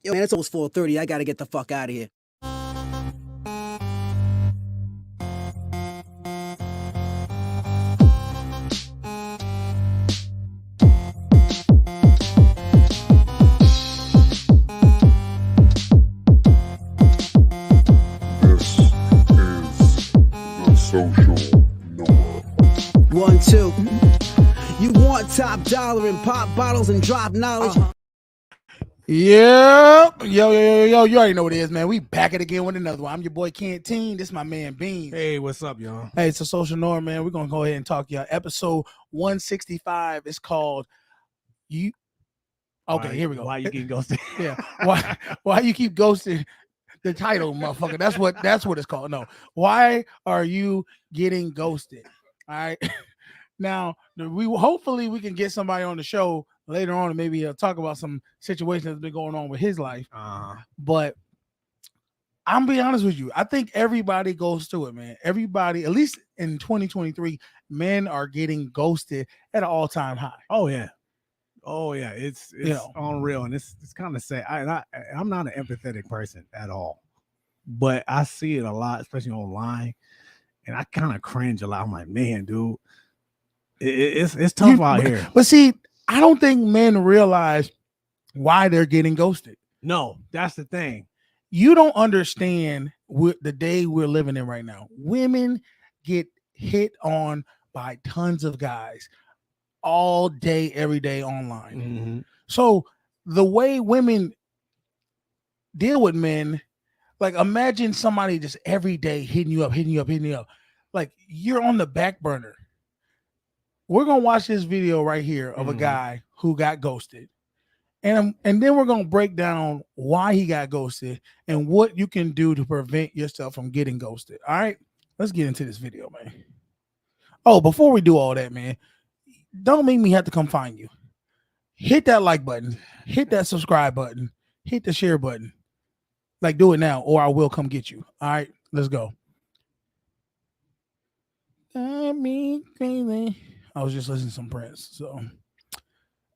Yo, man, it's almost 4:30. I gotta get the fuck out of here. This is the Social Norm. 1, 2. You want top dollar and pop bottles and drop knowledge? Yeah, yo, you already know what it is, man. We back it again with another one. I'm your boy Canteen. This is my man Beans. Hey, what's up, y'all? Hey, it's a Social Norm, man. We're gonna go ahead and talk y'all. Episode 165 is called You. Okay, here we go. Why you getting ghosted? Yeah. Why you keep ghosting the title, motherfucker? That's what it's called. No. Why are you getting ghosted? All right. Now, hopefully we can get somebody on the show later on and maybe talk about some situation that's been going on with his life. But I'm being honest with you. I think everybody goes through it, man. Everybody, at least in 2023, men are getting ghosted at an all-time high. Oh yeah, it's unreal, and it's kind of sad. I'm not an empathetic person at all, but I see it a lot, especially online, and I kind of cringe a lot. I'm like, man, dude, it's tough out here. But see, I don't think men realize why they're getting ghosted. No, that's the thing. You don't understand the day we're living in right now. Women get hit on by tons of guys all day, every day online. Mm-hmm. So the way women deal with men, like imagine somebody just every day hitting you up. Like you're on the back burner. We're going to watch this video right here of a guy who got ghosted. And then we're going to break down why he got ghosted and what you can do to prevent yourself from getting ghosted. All right, let's get into this video, man. Oh, before we do all that, man, don't make me have to come find you. Hit that like button, hit that subscribe button, hit the share button. Like do it now or I will come get you. All right, let's go. I was just listening to some Prince. So,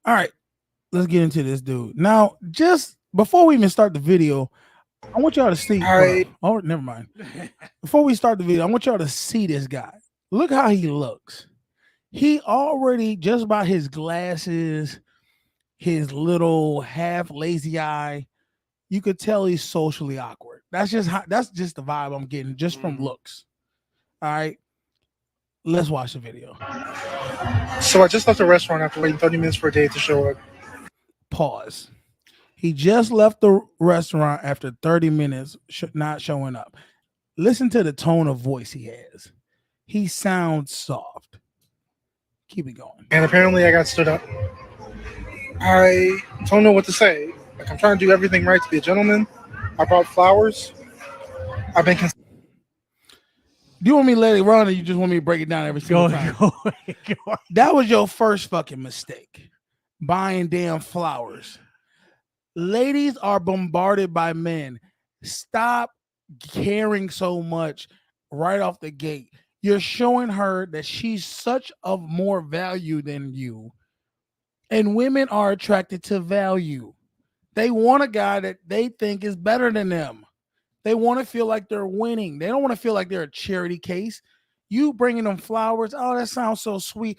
all right, let's get into this dude. Now, just before we even start the video, I want y'all to see. Oh, never mind. Before we start the video, I want y'all to see this guy. Look how he looks. He already, just by his glasses, his little half lazy eye, you could tell he's socially awkward. That's just the vibe I'm getting just from looks. All right. Let's watch the video. So I just left the restaurant after waiting 30 minutes for a date to show up. Pause. He just left the restaurant after 30 minutes not showing up. Listen to the tone of voice he has. He sounds soft. Keep it going. And apparently I got stood up. I don't know what to say. Like I'm trying to do everything right to be a gentleman. I brought flowers. I've been Do you want me to let it run or you just want me to break it down every single time? Go. That was your first fucking mistake. Buying damn flowers. Ladies are bombarded by men. Stop caring so much right off the gate. You're showing her that she's such of more value than you. And women are attracted to value. They want a guy that they think is better than them. They want to feel like they're winning. They don't want to feel like they're a charity case. You bringing them flowers. Oh, that sounds so sweet.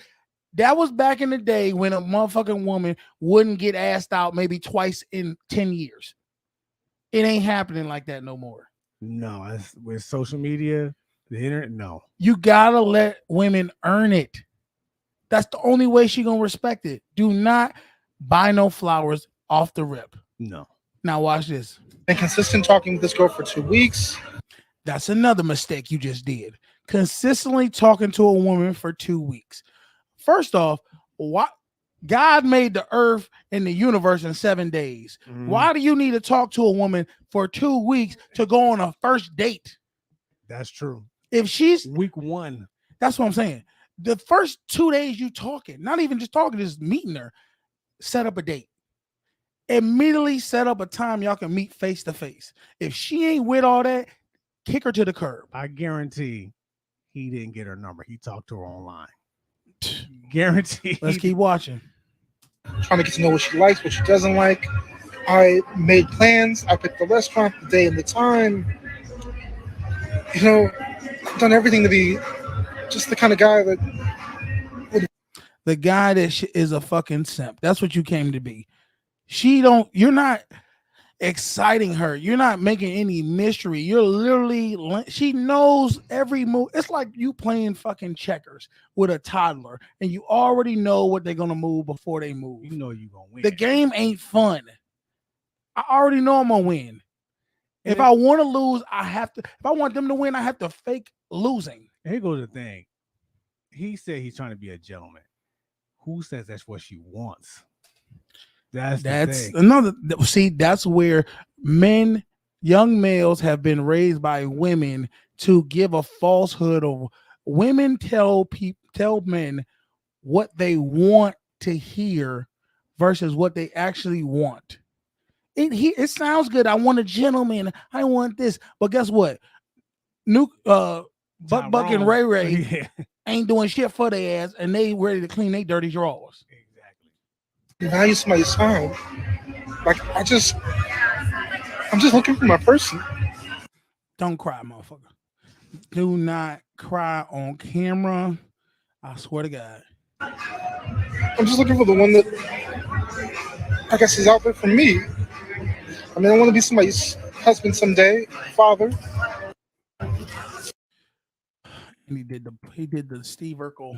That was back in the day when a motherfucking woman wouldn't get asked out maybe twice in 10 years. It ain't happening like that no more. No, with social media, the internet, no. You got to let women earn it. That's the only way she going to respect it. Do not buy no flowers off the rip. No. Now watch this. Been consistent talking with this girl for 2 weeks. That's another mistake you just did. Consistently talking to a woman for 2 weeks. First off, why God made the earth and the universe in 7 days. Why do you need to talk to a woman for 2 weeks to go on a first date? That's true. If she's week 1, that's what I'm saying. The first 2 days you talking, not even just talking, just meeting her, set up a date. Immediately set up a time y'all can meet face to face. If she ain't with all that, kick her to the curb. I guarantee he didn't get her number. He talked to her online. Guarantee. Let's keep watching. Trying to get to know what she likes, what she doesn't like. I made plans. I picked the restaurant, the day, and the time. You know, I've done everything to be just the kind of guy that The guy that is a fucking simp. That's what you came to be. You're not exciting her. You're not making any mystery. You're literally, she knows every move. It's like you playing fucking checkers with a toddler and you already know what they're going to move before they move. You know you're going to win. The game ain't fun. I already know I'm going to win. If I want to lose, if I want them to win, I have to fake losing. Here goes the thing. He said he's trying to be a gentleman. Who says that's what she wants? That's another. See, that's where young males have been raised by women to give a falsehood of women tell men what they want to hear versus what they actually want. It sounds good. I want a gentleman. I want this, but guess what? Buck and Ray ain't doing shit for their ass, and they ready to clean their dirty drawers. Exactly. Value somebody's time. Like I'm just looking for my person. Don't cry, motherfucker. Do not cry on camera. I swear to God. I'm just looking for the one that I guess is out there for me. I mean, I want to be somebody's husband someday, father. And he did the Steve Urkel,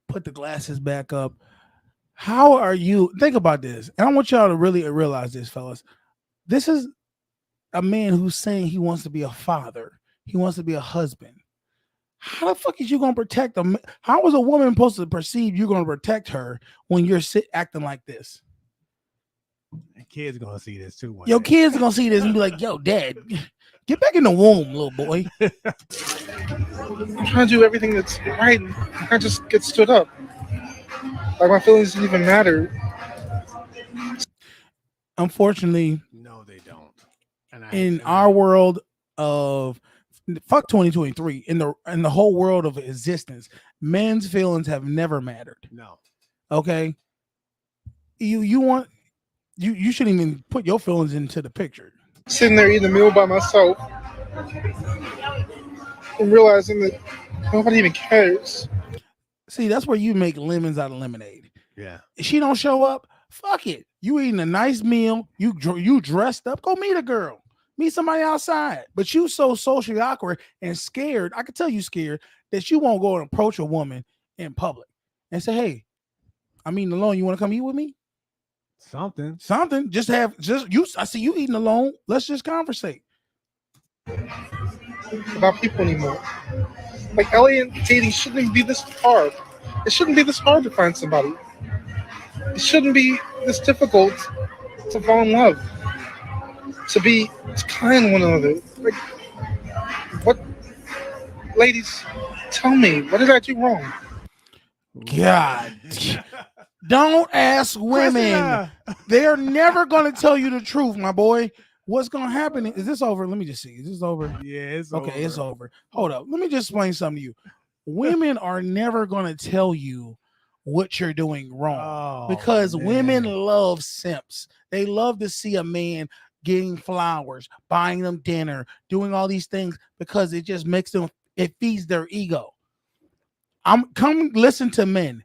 put the glasses back up. How are you? Think about this. And I want y'all to really realize this, fellas. This is a man who's saying he wants to be a father. He wants to be a husband. How the fuck is you going to protect them? How is a woman supposed to perceive you're going to protect her when you're acting like this? And kids are going to see this too. Your kids are going to see this and be like, yo, dad, get back in the womb, little boy. I'm trying to do everything that's right, and I just get stood up. Like my feelings didn't even matter. Unfortunately, no, they don't. In our world of fuck 2023, in the whole world of existence, men's feelings have never mattered. No. Okay. You shouldn't even put your feelings into the picture. Sitting there eating a meal by myself and realizing that nobody even cares. See, that's where you make lemons out of lemonade. Yeah. If she don't show up, fuck it. You eating a nice meal. You dressed up. Go meet a girl. Meet somebody outside. But you so socially awkward and scared. I can tell you scared that you won't go and approach a woman in public and say, "Hey, I'm eating alone. You want to come eat with me?" Something. I see you eating alone. Let's just conversate about people anymore. Like alien dating shouldn't even be this hard. It shouldn't be this hard to find somebody. It shouldn't be this difficult to fall in love. To be kind to one another. Like, what, ladies? Tell me, what did I do wrong? God. Don't ask women. They're never going to tell you the truth, my boy. What's going to happen? Is this over? Let me just see. Is this over? Yeah, it's okay. over. It's over. Hold up. Let me just explain something to you. Women are never going to tell you what you're doing wrong because women love simps. They love to see a man getting flowers, buying them dinner, doing all these things because it just makes them, it feeds their ego. Come listen to men.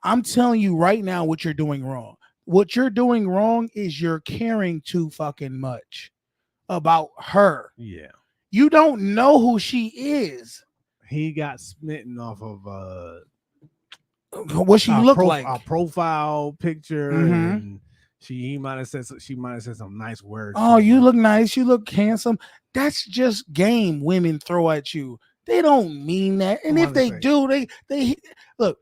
I'm telling you right now what you're doing wrong. What you're doing wrong is you're caring too fucking much about her. Yeah. You don't know who she is. He got smitten off of what she looked like. A profile picture. Mm-hmm. And she might have said some nice words. Oh, you look nice. You look handsome. That's just game women throw at you. They don't mean that. And if they do, they look.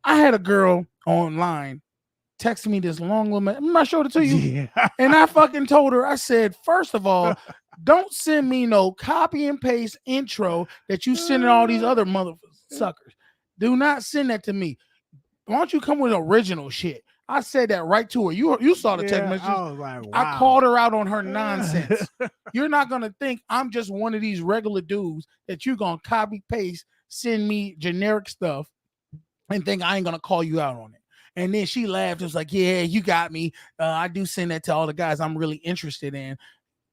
I had a girl online text me this long little I showed it to you. Yeah. And I fucking told her, I said, first of all, don't send me no copy and paste intro that you sending all these other motherfuckers. Do not send that to me. Why don't you come with original shit? I said that right to her. You saw the text message. I was like, wow. I called her out on her nonsense. You're not gonna think I'm just one of these regular dudes that you're gonna copy paste, send me generic stuff, and think I ain't gonna call you out on it. And then she laughed. It was like, yeah, you got me. I do send that to all the guys I'm really interested in.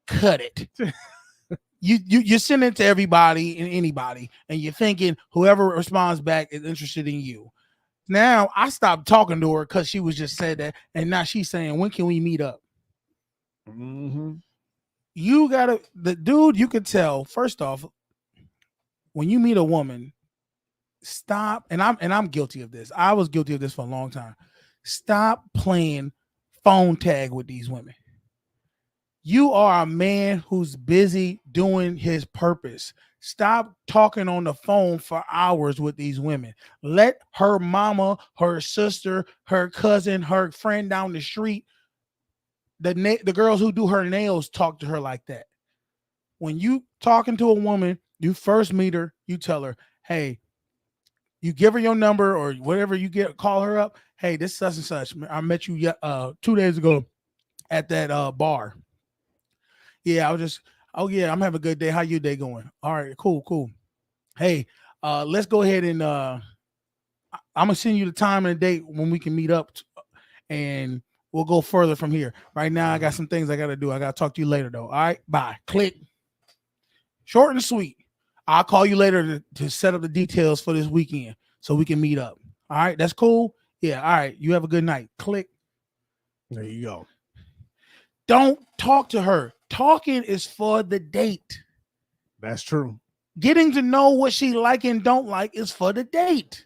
Cut it. You send it to everybody and anybody, and you're thinking whoever responds back is interested in you. Now I stopped talking to her because she was just said that, and now she's saying, when can we meet up? You gotta, the dude, you could tell, first off, when you meet a woman, stop, and I'm guilty of this. I was guilty of this for a long time. Stop playing phone tag with these women. You are a man who's busy doing his purpose. Stop talking on the phone for hours with these women. Let her mama, her sister, her cousin, her friend down the street, the girls who do her nails talk to her like that. When you talking to a woman, you first meet her, you tell her, hey, you give her your number or whatever you get, call her up. Hey, this such and such. I met you 2 days ago at that bar. Yeah, I'm having a good day. How your day going? All right, cool. Hey, let's go ahead and I'm gonna send you the time and the date when we can meet up, and we'll go further from here. Right now, I got some things I gotta do. I gotta talk to you later, though. All right, bye. Click. Short and sweet. I'll call you later to set up the details for this weekend so we can meet up. All right, that's cool. Yeah, all right. You have a good night. Click. There you go. Don't talk to her. Talking is for the date. That's true. Getting to know what she like and don't like is for the date.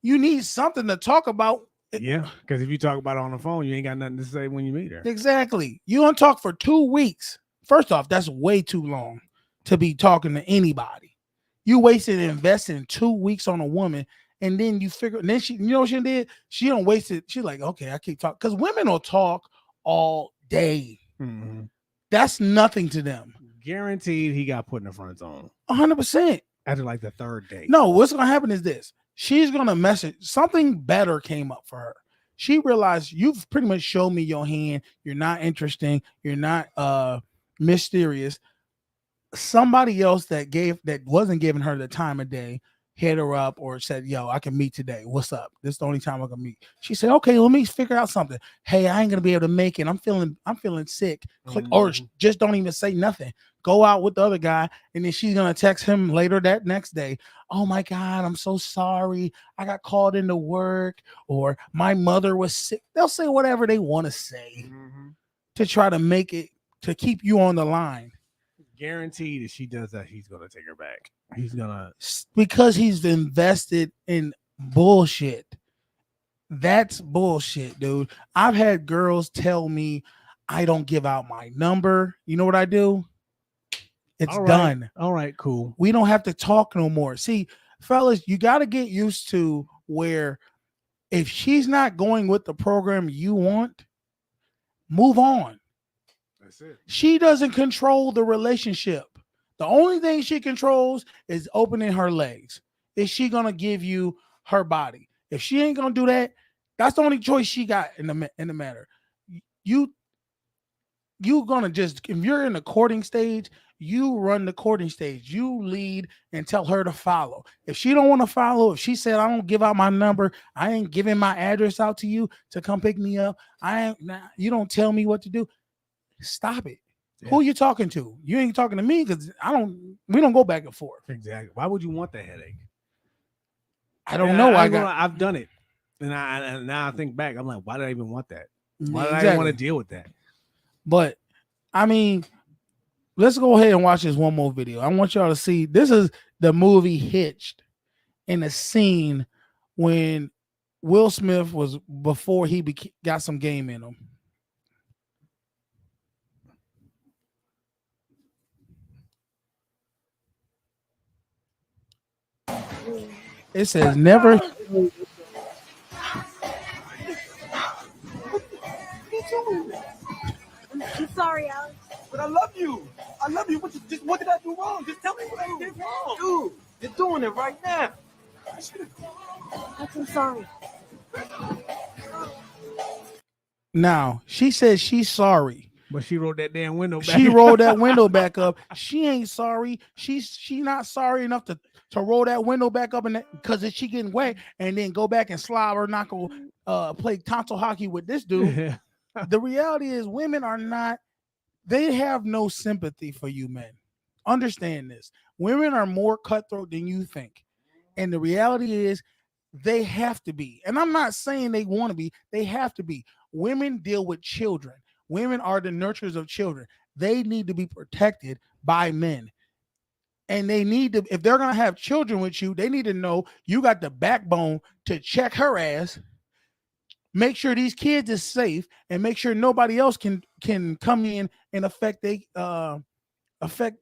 You need something to talk about. Yeah, because if you talk about it on the phone, you ain't got nothing to say when you meet her. Exactly. You don't talk for 2 weeks. First off, that's way too long to be talking to anybody. You wasted investing 2 weeks on a woman, and then you figure, and then she, you know what she did? She don't waste it. She's like, okay, I keep talking. Because women will talk all day. Mm-hmm. That's nothing to them. Guaranteed he got put in the front zone. 100%. After like the third date. No, what's going to happen is this. She's going to message. Something better came up for her. She realized you've pretty much showed me your hand. You're not interesting. You're not mysterious. Somebody else that wasn't giving her the time of day hit her up or said, yo, I can meet today. What's up? This is the only time I can meet. She said, okay, let me figure out something. Hey, I ain't gonna be able to make it. I'm feeling sick. Click, or just don't even say nothing. Go out with the other guy, and then she's gonna text him later that next day. Oh my God, I'm so sorry. I got called into work, or my mother was sick. They'll say whatever they want to say to try to make it, to keep you on the line. Guaranteed if she does that, he's gonna take her back. Because he's invested in bullshit. That's bullshit, dude. I've had girls tell me I don't give out my number. You know what I do? It's done. All right, cool. We don't have to talk no more. See, fellas, you got to get used to where if she's not going with the program you want, move on. That's it. She doesn't control the relationship. The only thing she controls is opening her legs. Is she going to give you her body? If she ain't going to do that, that's the only choice she got in the matter. You going to just, if you're in the courting stage, you run the courting stage. You lead and tell her to follow. If she don't want to follow, if she said, I don't give out my number, I ain't giving my address out to you to come pick me up, you don't tell me what to do, stop it. Yeah. Who you talking to? You ain't talking to me because we don't go back and forth. Exactly. Why would you want that headache? I don't know. I've done it. And now I think back, I'm like, why did I even want that? Why did I even want to deal with that? But I mean, let's go ahead and watch this one more video. I want y'all to see. This is the movie Hitched, in a scene when Will Smith was before he got some game in him. It says never. I'm sorry, Alex. But I love you. I love you. What did I do wrong? Just tell me what I did wrong. Dude, you're doing it right now. I'm sorry. Now, she says she's sorry. But she rolled that damn window back. She rolled that window back up. She ain't sorry. She not sorry enough to roll that window back up, and because she getting wet, and then go back and slob or not go play tonsil hockey with this dude. The reality is, women are not. They have no sympathy for you men. Understand this. Women are more cutthroat than you think, and the reality is, they have to be. And I'm not saying they want to be. They have to be. Women deal with children. Women are the nurturers of children. They need to be protected by men. And they need to, if they're going to have children with you, they need to know you got the backbone to check her ass, make sure these kids is safe, and make sure nobody else can come in and affect the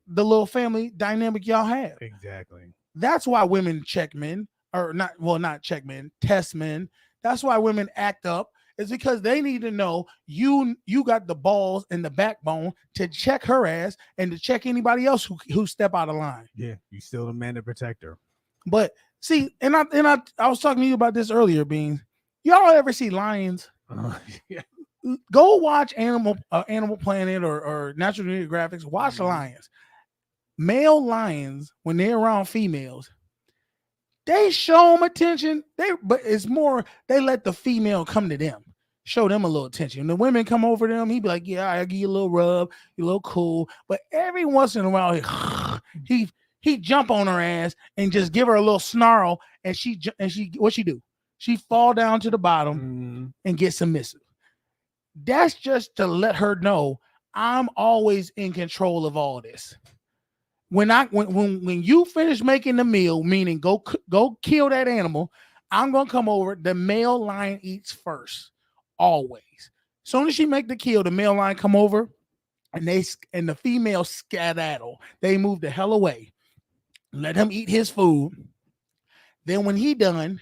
little family dynamic y'all have. Exactly. That's why women check men, or not check men, test men. That's why women act up. It's because they need to know you got the balls and the backbone to check her ass and to check anybody else who step out of line. Yeah, you still the man to protect her. But see, and I was talking to you about this earlier, Beans. Y'all ever see lions? Yeah. Go watch Animal Planet or National Geographic. Watch lions. Male lions, when they're around females, they show them attention. But it's more they let the female come to them, show them a little attention. And the women come over to them, he'd be like, "Yeah, I'll give you a little rub, you're a little cool." But every once in a while, he jump on her ass and just give her a little snarl, and she what she do? She fall down to the bottom and get submissive. That's just to let her know I'm always in control of all this. When you finish making the meal, meaning go kill that animal, I'm gonna come over. The male lion eats first, always. Soon as she make the kill, the male lion come over, and the female skedaddle. They move the hell away. Let him eat his food. Then when he done,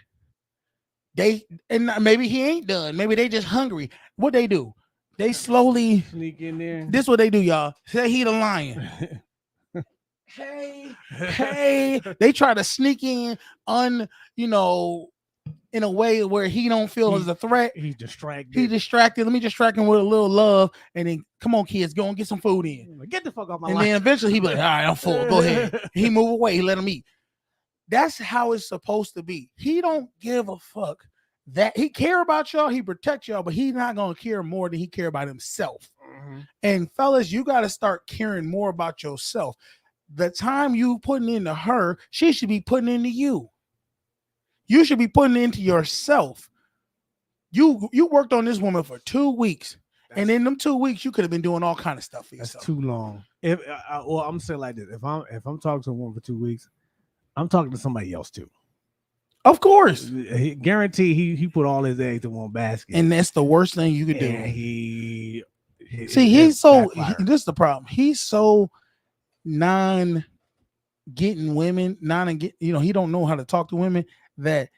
maybe he ain't done. Maybe they just hungry. What they do? They slowly sneak in there. This is what they do, y'all. Say he the lion. Hey, they try to sneak in in a way where he don't feel as a threat. He's distracted. Let me distract him with a little love, and then come on, kids, go and get some food in. Get the fuck off my And life. then eventually he be like, "All right, I'm full. Go ahead." He move away. He let him eat. That's how it's supposed to be. He don't give a fuck. That he care about y'all, he protect y'all, but he's not gonna care more than he care about himself. And fellas, you got to start caring more about yourself. The time you putting into her, she should be putting into you. You should be putting into yourself. You worked on this woman for 2 weeks, and in them 2 weeks, you could have been doing all kind of stuff for yourself. That's too long. I'm gonna say it like this: if I'm talking to a woman for 2 weeks, I'm talking to somebody else too. Of course, he guarantee he put all his eggs in one basket, and that's the worst thing you could do. This is the problem. He's so getting women, he don't know how to talk to women, that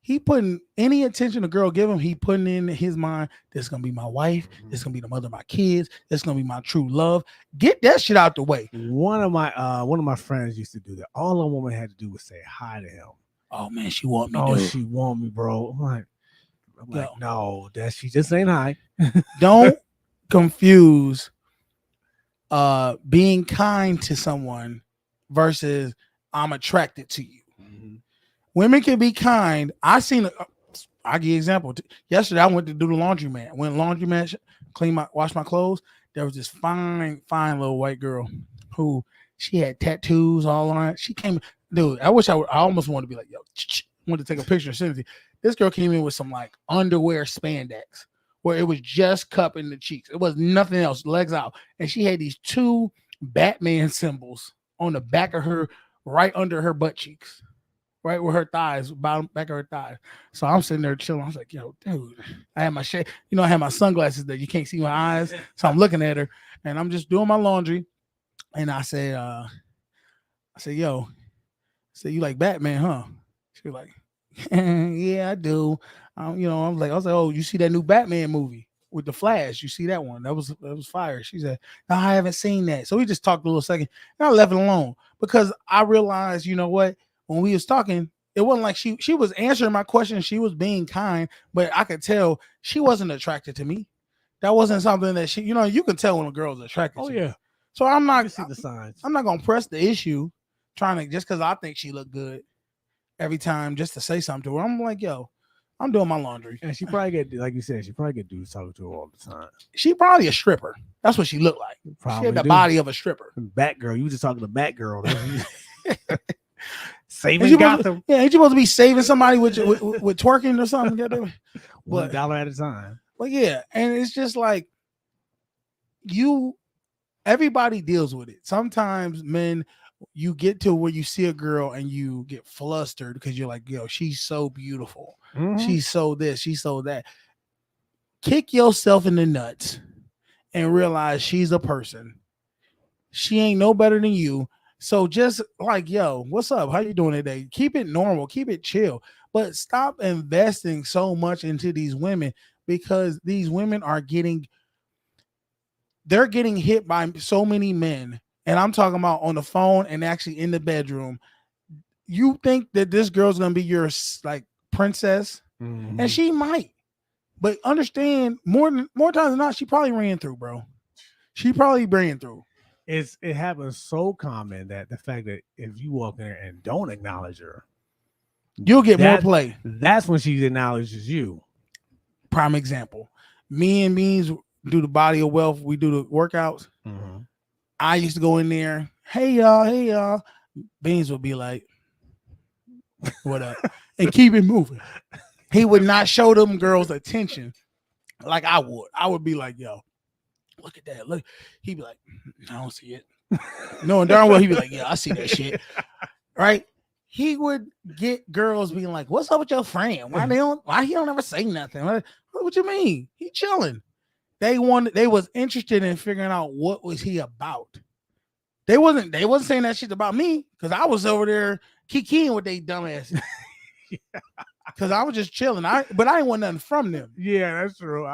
he putting any attention a girl give him, he putting in his mind, this is gonna be my wife, this is gonna be the mother of my kids, this is gonna be my true love. Get that shit out the way. One of my friends used to do that. All a woman had to do was say hi to him. Oh man, she want me. Oh, she want me, bro. I'm like, no, that she just ain't hi. Don't confuse being kind to someone versus I'm attracted to you. Women can be kind. I'll give you an example. Yesterday I went to do the laundromat. Went laundromat, wash my clothes. There was this fine little white girl who she had tattoos all on her. She came, dude. I almost wanted to be like, yo, wanted to take a picture of Cindy. This girl came in with some like underwear spandex where it was just cupping the cheeks. It was nothing else, legs out. And she had these 2 Batman symbols on the back of her, right under her butt cheeks, right where her thighs, bottom back of her thighs. So I'm sitting there chilling. I was like, yo, dude, I had my shade, I had my sunglasses that you can't see my eyes. So I'm looking at her and I'm just doing my laundry. And I said, yo, you like Batman, huh? She was like, yeah, I do. I was like, oh, you see that new Batman movie with the Flash? You see that one? That was fire. She said, no, I haven't seen that. So we just talked a little second, and I left it alone because I realized, you know what? When we was talking, it wasn't like she was answering my question. She was being kind, but I could tell she wasn't attracted to me. That wasn't something that she, you can tell when a girl's attracted Oh to yeah. you. So I'm You not can see the signs. I'm not gonna press the issue trying to just because I think she looked good every time just to say something to her. I'm like, yo, I'm doing my laundry. And she probably get, like you said, she probably get dudes talking to her all the time. She probably a stripper. That's what she looked like. Probably she had the do. body of a stripper. Batgirl. You were just talking to Batgirl. Ain't Saving you Gotham. ain't you supposed to be saving somebody with twerking or something? $1 at a time. But yeah, and it's just like everybody deals with it. Sometimes men, you get to where you see a girl and you get flustered because you're like, yo, she's so beautiful. Mhm. She's so this, she's so that. Kick yourself in the nuts and realize she's a person. She ain't no better than you. So just like, yo, what's up? How you doing today? Keep it normal, keep it chill. But stop investing so much into these women because these women are they're getting hit by so many men. And I'm talking about on the phone and actually in the bedroom. You think that this girl's gonna be your like princess, and she might, but understand more times than not, she probably ran through, bro. She probably ran through. It happens so common that the fact that if you walk in there and don't acknowledge her, you'll get more play. That's when she acknowledges you. Prime example. Me and Beans do the body of wealth. We do the workouts. Mm-hmm. I used to go in there. Hey y'all. Beans would be like, what up? And keep it moving. He would not show them girls attention like I would. I would be like, yo, look at that. Look. He'd be like, I don't see it. No, and darn well he'd be like, yeah, I see that shit. Right? He would get girls being like, what's up with your friend? Why he don't ever say nothing? What you mean? He chilling. They was interested in figuring out what was he about. They wasn't saying that shit about me because I was over there kikiing with they dumbass. Because I was just chilling. But I didn't want nothing from them. Yeah, that's true.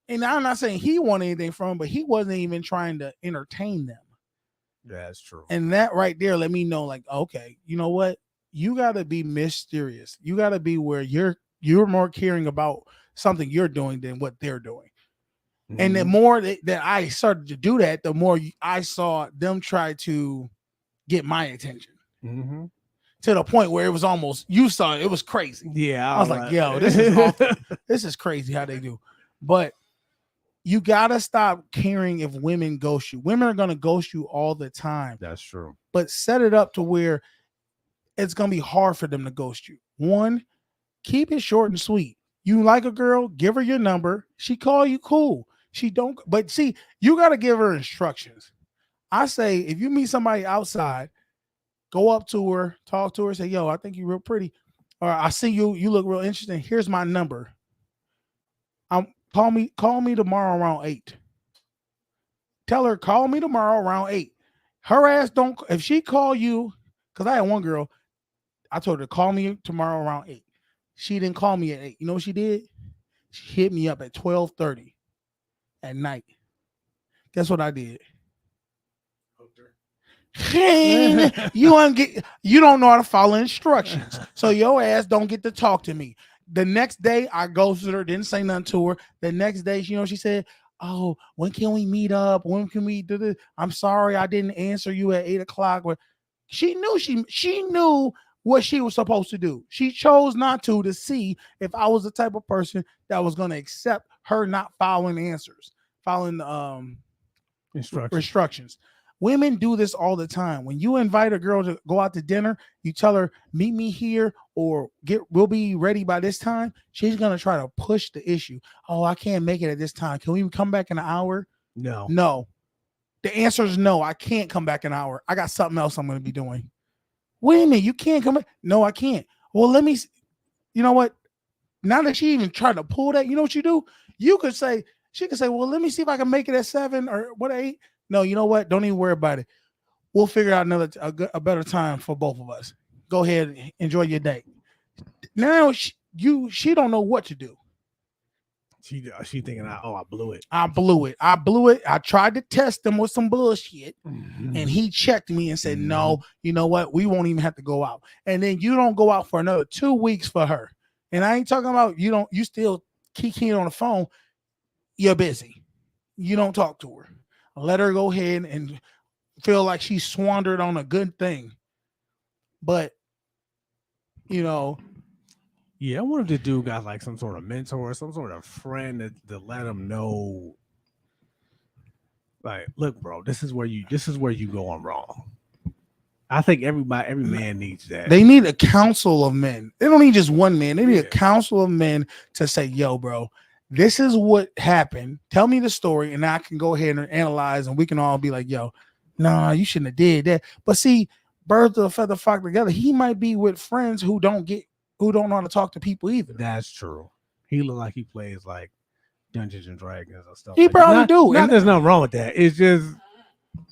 And I'm not saying he wanted anything from them, but he wasn't even trying to entertain them. Yeah, that's true. And that right there let me know, like, okay, you know what? You got to be mysterious. You got to be where you're more caring about something you're doing than what they're doing. Mm-hmm. And the more that I started to do that, the more I saw them try to get my attention. Mm-hmm. To the point where it was almost, you saw it was crazy. Yeah. I was like, yo, this is awful. This is crazy how they do. But you got to stop caring if women ghost you. Women are going to ghost you all the time. That's true. But set it up to where it's going to be hard for them to ghost you. One, keep it short and sweet. You like a girl, give her your number. She call you, cool. She don't. But see, you got to give her instructions. I say, if you meet somebody outside, go up to her, talk to her, say, yo, I think you're real pretty. Or I see you look real interesting. Here's my number. Call me tomorrow around 8. Tell her, call me tomorrow around 8. Her ass don't, if she call you, because I had one girl, I told her, call me tomorrow around 8. She didn't call me at 8. You know what she did? She hit me up at 12:30 at night. Guess what I did? You don't know how to follow instructions. So your ass don't get to talk to me. The next day I ghosted her, didn't say nothing to her. The next day, she said, oh, when can we meet up? When can we do this? I'm sorry I didn't answer you at 8 o'clock. But she knew what she was supposed to do. She chose not to see if I was the type of person that was going to accept her not following instructions. Women do this all the time. When you invite a girl to go out to dinner, you tell her, meet me here or we'll be ready by this time. She's going to try to push the issue. Oh, I can't make it at this time. Can we come back in an hour? No. The answer is no. I can't come back in an hour. I got something else I'm going to be doing. Wait a minute. You can't come back? No, I can't. Well, let me, you know what? Now that she even tried to pull that, you know what you do? She could say, well, let me see if I can make it at 7 or 8. No, you know what? Don't even worry about it. We'll figure out a better time for both of us. Go ahead and enjoy your day. Now she don't know what to do. She thinking, I blew it. I blew it. I tried to test him with some bullshit, and he checked me and said, no, you know what? We won't even have to go out. And then you don't go out for another 2 weeks for her. And I ain't talking about you still kicking on the phone. you're busy. You don't talk to her. Let her go ahead and feel like she squandered on a good thing. But, you know, Yeah, I wonder if the dude got like some sort of mentor, some sort of friend to let him know, like, look, bro, this is where you going wrong. I think every man needs that. They need a council of men. They don't need just one man. They need a council of men to say, yo, bro, this is what happened. Tell me the story, and I can go ahead and analyze, and we can all be like, yo, nah, you shouldn't have did that. But see, birds of a feather flock together. He might be with friends who don't know how to talk to people either. That's true. He look like he plays like Dungeons and Dragons or stuff. He probably do. And there's nothing wrong with that. It's just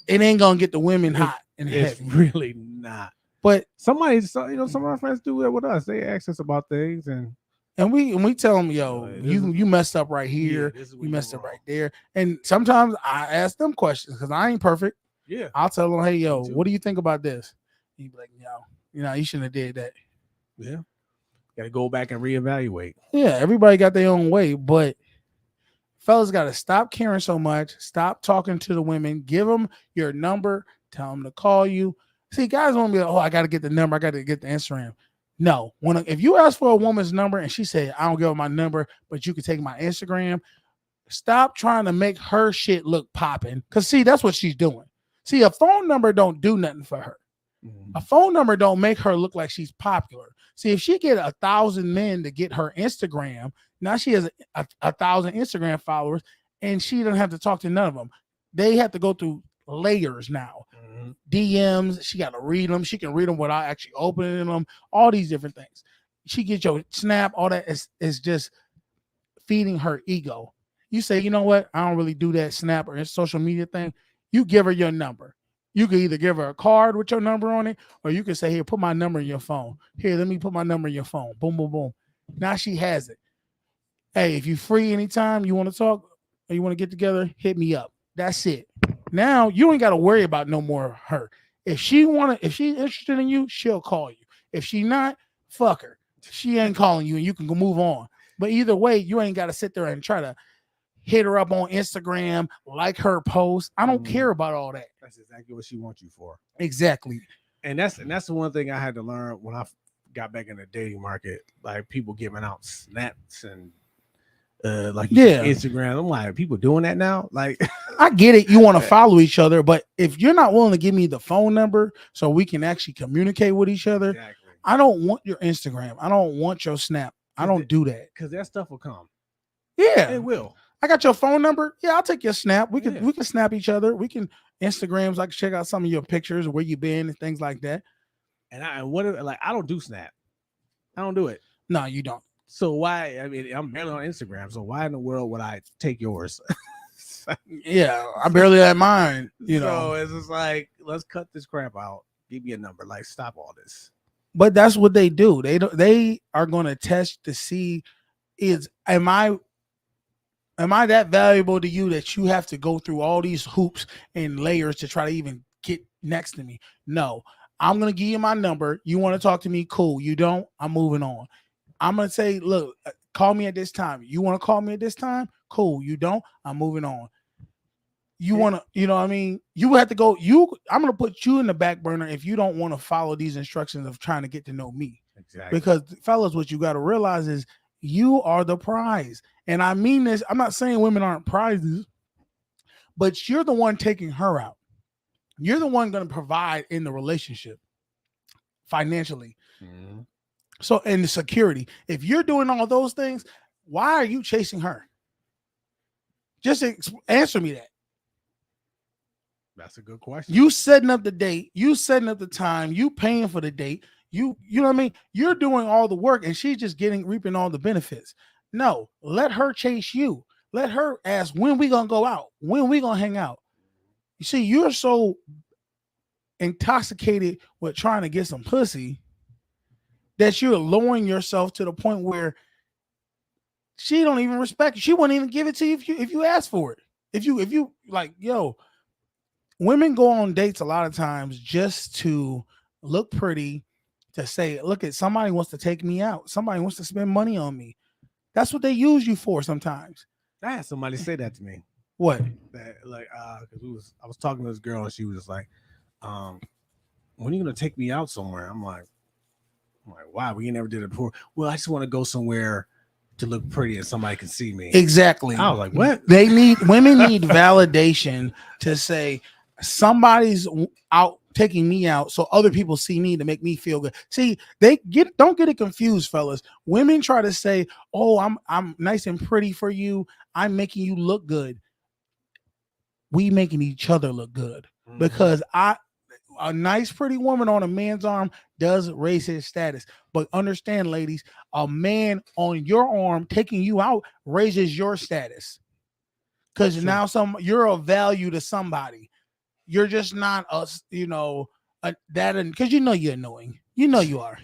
it ain't gonna get the women hot and it's heavy. really not. But some of our friends do that with us. They ask us about things and we tell them, yo, you messed up right here. Yeah, you messed up right there. And sometimes I ask them questions because I ain't perfect. Yeah. I'll tell them, hey, yo, what do you think about this? He'd be like, yo, you shouldn't have did that. Yeah. Got to go back and reevaluate. Yeah, everybody got their own way, but fellas got to stop caring so much. Stop talking to the women. Give them your number. Tell them to call you. See, guys want to be like, oh, I got to get the number. I got to get the Instagram. No, if you ask for a woman's number and she said, I don't give her my number, but you can take my Instagram, stop trying to make her shit look popping. Because, see, that's what she's doing. See, a phone number don't do nothing for her. A phone number don't make her look like she's popular. See, if she get 1,000 men to get her Instagram, now she has 1,000 Instagram followers, and she doesn't have to talk to none of them. They have to go through layers now. DMs, she got to read them. She can read them without actually opening them. All these different things. She gets your Snap. All that is just feeding her ego. You say, you know what? I don't really do that Snap or social media thing. You give her your number. You can either give her a card with your number on it, or you can say, here, put my number in your phone. Here, let me put my number in your phone. Boom, boom, boom. Now she has it. Hey, if you're free anytime, you want to talk or you want to get together, hit me up. That's it. Now you ain't got to worry about no more her. If she's interested in you, she'll call you. If she not, fuck her. She ain't calling you and you can go move on. But either way, you ain't got to sit there and try to hit her up on Instagram, like her post. I don't care about all that. That's exactly what she wants you for. Exactly. And that's the one thing I had to learn when I got back in the dating market. Like people giving out snaps and Instagram. I'm like, people doing that now? Like, I get it. You want to follow each other, but if you're not willing to give me the phone number so we can actually communicate with each other, I don't want your Instagram. I don't want your Snap. I don't do that. Because that stuff will come. Yeah. It will. I got your phone number. Yeah, I'll take your Snap. We can snap each other. We can Instagrams. I can check out some of your pictures, where you been, and things like that. And I don't do Snap. I don't do it. No, you don't. So why? I mean, I'm barely on Instagram. So why in the world would I take yours? Yeah, I barely had mine. So it's just like, let's cut this crap out. Give me a number. Like, stop all this. But that's what they do. They are going to test to see am I that valuable to you that you have to go through all these hoops and layers to try to even get next to me? No, I'm going to give you my number. You want to talk to me? Cool. You don't? I'm moving on. I'm going to say, look, call me at this time. You want to call me at this time? Cool. You don't? I'm moving on. You want to, you know what I mean? You have to go. I'm going to put you in the back burner if you don't want to follow these instructions of trying to get to know me. Exactly. Because, fellas, what you got to realize is you are the prize. And I mean this. I'm not saying women aren't prizes, but you're the one taking her out. You're the one going to provide in the relationship financially. Mm-hmm. So, and the security. If you're doing all those things, why are you chasing her? Just answer me that. That's a good question. You setting up the date. You setting up the time. You paying for the date. You know what I mean? You're doing all the work and she's just reaping all the benefits. No, let her chase you. Let her ask, when we going to go out? When we going to hang out? You see, you're so intoxicated with trying to get some pussy that you're lowering yourself to the point where she don't even respect you. She won't even give it to you if you ask for it. If you like, yo, women go on dates a lot of times just to look pretty, to say, look at somebody wants to take me out. Somebody wants to spend money on me. That's what they use you for sometimes. I had somebody say that to me. What? That like because I was talking to this girl and she was just like, when are you gonna take me out somewhere? I'm like, wow, we never did it before. Well, I just want to go somewhere to look pretty and somebody can see me. Exactly. I was like, what? Women need validation to say somebody's out taking me out so other people see me to make me feel good. See, don't get it confused, fellas. Women try to say, oh, I'm nice and pretty for you. I'm making you look good. We making each other look good because a nice, pretty woman on a man's arm does raise his status. But understand, ladies, a man on your arm taking you out raises your status. Because now you're of value to somebody. You're just not because you're annoying. You know you are.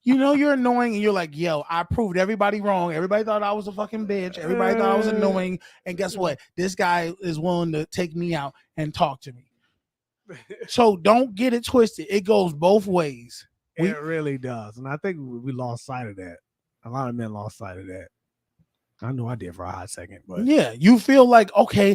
You're annoying, and you're like, yo, I proved everybody wrong. Everybody thought I was a fucking bitch. Everybody thought I was annoying. And guess what? This guy is willing to take me out and talk to me. So don't get it twisted. It goes both ways. It really does. And I think we lost sight of that. A lot of men lost sight of that. I know I did for a hot second, but yeah, you feel like, okay,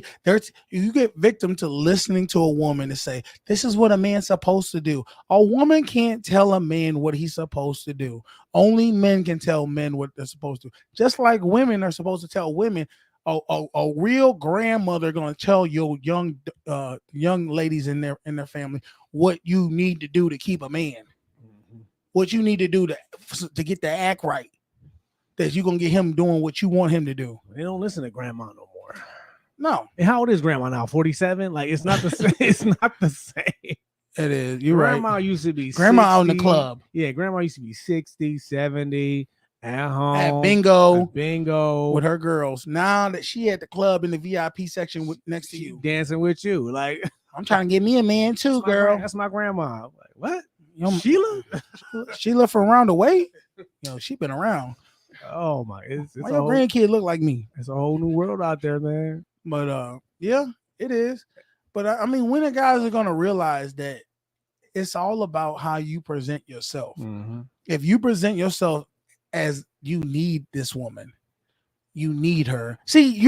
you get victim to listening to a woman to say, this is what a man's supposed to do. A woman can't tell a man what he's supposed to do. Only men can tell men what they're supposed to do. Just like women are supposed to tell women. A real grandmother going to tell your young ladies in their family what you need to do to keep a man, what you need to do to get the act right, that you're gonna get him doing what you want him to do. They don't listen to grandma no more. No. And how old is grandma now? 47? Like it's not the same. It's not the same. It is. You're grandma right. used to be grandma 60, out in the club. Yeah, grandma used to be 60, 70. At home, at bingo with her girls. Now that she at the club in the VIP section next to you, dancing with you, like I'm trying to get me a man too, girl. That's my grandma. I'm like, what? Sheila? Sheila from around the way? She been around. Oh my! It's why your grandkid look like me? It's a whole new world out there, man. But yeah, it is. But I mean, when the guys are gonna realize that it's all about how you present yourself. Mm-hmm. If you present yourself as you need this woman, you need her. See,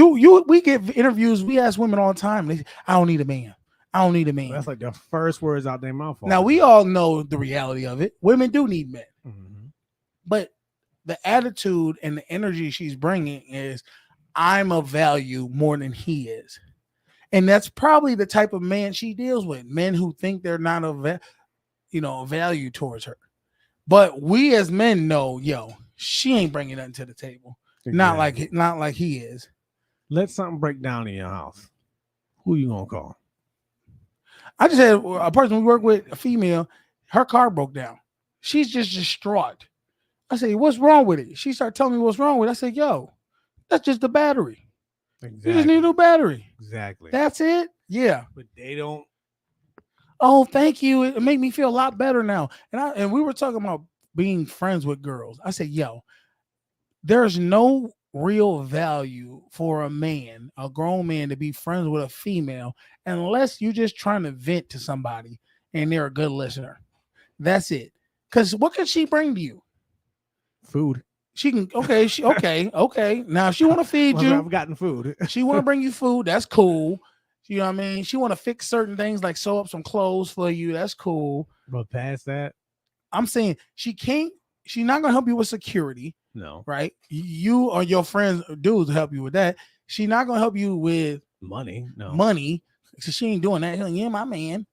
we get interviews. We ask women all the time. They say, I don't need a man. I don't need a man. That's like the first words out their mouth. Now we all know the reality of it. Women do need men, but the attitude and the energy she's bringing is, I'm of value more than he is, and that's probably the type of man she deals with. Men who think they're not of value towards her. But we as men know, she ain't bringing nothing to the table. Exactly. Not like he is. Let something break down in your house. Who you gonna call? I just had a person we work with, a female. Her car broke down. She's just distraught. I said, "What's wrong with it?" She started telling me what's wrong with it. I said, "Yo, that's just the battery. Exactly. You just need a new battery. Exactly. That's it. Yeah." But they don't. Oh, thank you. It made me feel a lot better now. And we were talking about being friends with girls. I said, yo, there's no real value for a man, a grown man, to be friends with a female unless you're just trying to vent to somebody and they're a good listener. That's it. Because what can she bring to you? Food. She can, okay. Now, if she want to feed you, I've gotten food. She want to bring you food. That's cool. You know what I mean? She want to fix certain things like sew up some clothes for you. That's cool. But past that, I'm saying she's not going to help you with security. No. Right? You or your friends dudes help you with that. She's not going to help you with money. No. Money. So she ain't doing that. Yeah, my man.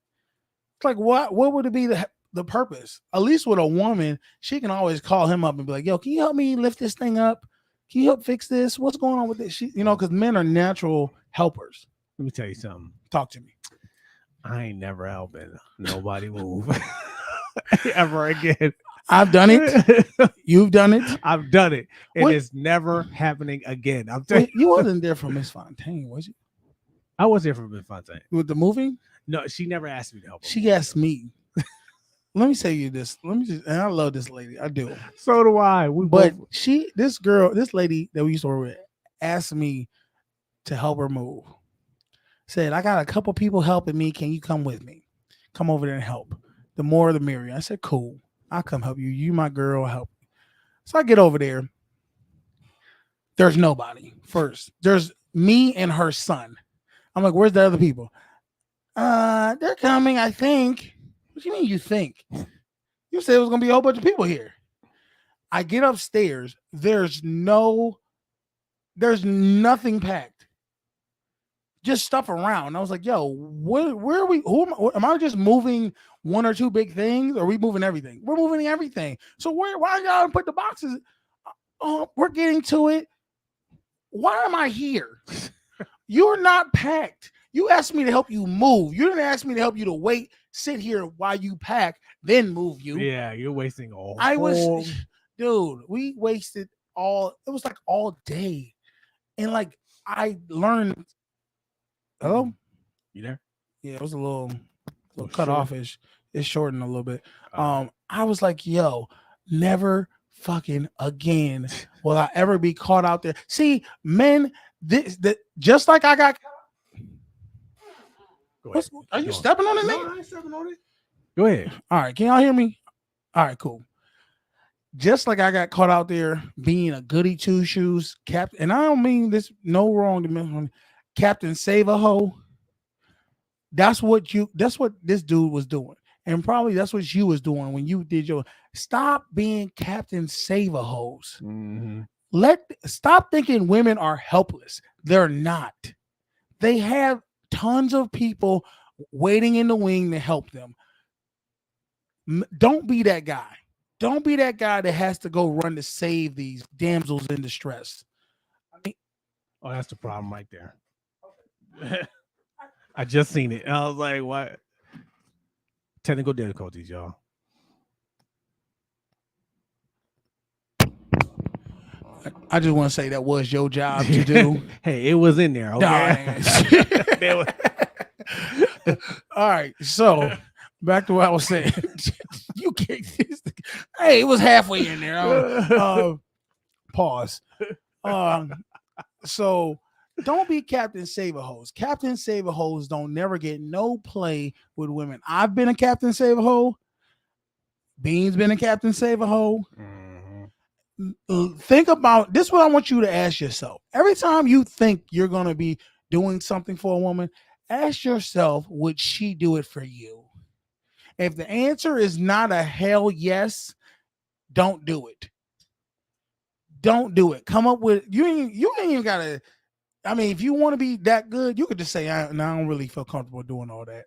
It's like, what would it be the purpose? At least with a woman, she can always call him up and be like, yo, can you help me lift this thing up? Can you help fix this? What's going on with this? Because men are natural helpers. Let me tell you something. Talk to me. I ain't never helping nobody move ever again. I've done it. You've done it. I've done it. And it's never happening again. I'm telling you. You wasn't there for Miss Fontaine, was you? I was there for Miss Fontaine. With the movie? No, she never asked me to help her. She asked me. Let me say you this. And I love this lady. I do. So do I. This lady that we used to work with asked me to help her move. Said, I got a couple people helping me. Can you come with me? Come over there and help. The more the merrier. I said, cool. I'll come help you. You, my girl, help me. So I get over there. There's nobody. First, there's me and her son. I'm like, where's the other people? They're coming, I think. What do you mean you think? You said it was gonna be a whole bunch of people here. I get upstairs. There's nothing packed. Just stuff around. I was like, yo, where are we? Am I just moving one or two big things? Or are we moving everything? We're moving everything. So why y'all put the boxes? Oh, we're getting to it. Why am I here? You're not packed. You asked me to help you move. You didn't ask me to help you to wait, sit here while you pack, then move you. Yeah, you're wasting all. Dude, we wasted it was like all day. And like I learned. Hello? You there? Yeah, it was a little cut offish. It's shortened a little bit. I was like, yo, never fucking again will I ever be caught out there. See, men, just like I got. Are you stepping on it, man? No, I ain't stepping on it. Go ahead. All right, can y'all hear me? All right, cool. Just like I got caught out there being a goody two shoes captain, and I don't mean this no wrong to me. Captain Save a Hoe. That's what this dude was doing. And probably that's what you was doing when you did your stop being Captain Save a Hoes. Mm-hmm. Stop thinking women are helpless. They're not. They have tons of people waiting in the wing to help them. Don't be that guy. Don't be that guy that has to go run to save these damsels in distress. Oh, that's the problem right there. I just seen it. I was like, what? Technical difficulties, y'all. I just want to say that was your job to do. Hey, it was in there. Okay. All right. So back to what I was saying. You can't. Hey, it was halfway in there. Pause. So don't be Captain Save-A-Hoes. Captain Save-A-Hoes don't never get no play with women. I've been a Captain Save-A-Hoe. Bean's been a Captain Save-A-Hoe. Think about this. What I want you to ask yourself. Every time you think you're going to be doing something for a woman, ask yourself, would she do it for you? If the answer is not a hell yes, don't do it. Don't do it. Come up with you ain't even gotta. I mean, if you want to be that good, you could just say, I don't really feel comfortable doing all that.